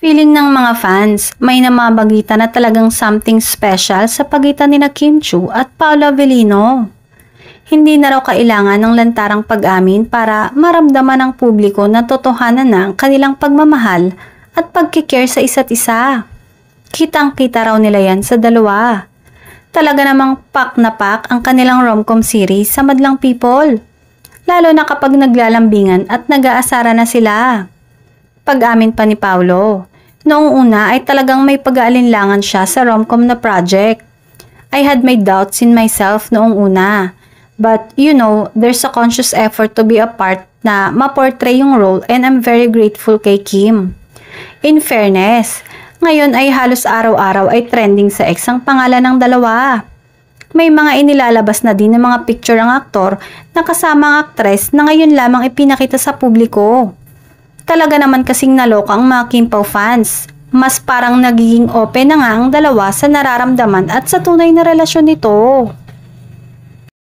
Feeling ng mga fans, may namabagitan na talagang something special sa pagitan ni Kim Chiu at Paolo Avellino. Hindi na raw kailangan ng lantarang pag-amin para maramdaman ng publiko na totohanan na ang kanilang pagmamahal at pagkikare sa isa't isa. Kitang-kita raw nila yan sa dalawa. Talaga namang pak na pak ang kanilang rom-com series sa madlang people. Lalo na kapag naglalambingan at nag-aasara na sila. Pag-amin pa ni Paolo, noong una ay talagang may pag-aalinlangan siya sa rom-com na project. I had my doubts in myself noong una. But you know, there's a conscious effort to be a part na ma-portray yung role and I'm very grateful kay Kim. In fairness, ngayon ay halos araw-araw ay trending sa X ang pangalan ng dalawa. May mga inilalabas na din ng mga picture ang aktor na kasama ang aktres na ngayon lamang ipinakita sa publiko. Talaga naman kasing naloka ang mga Kim Pao fans. Mas parang nagiging open na nga ang dalawa sa nararamdaman at sa tunay na relasyon nito.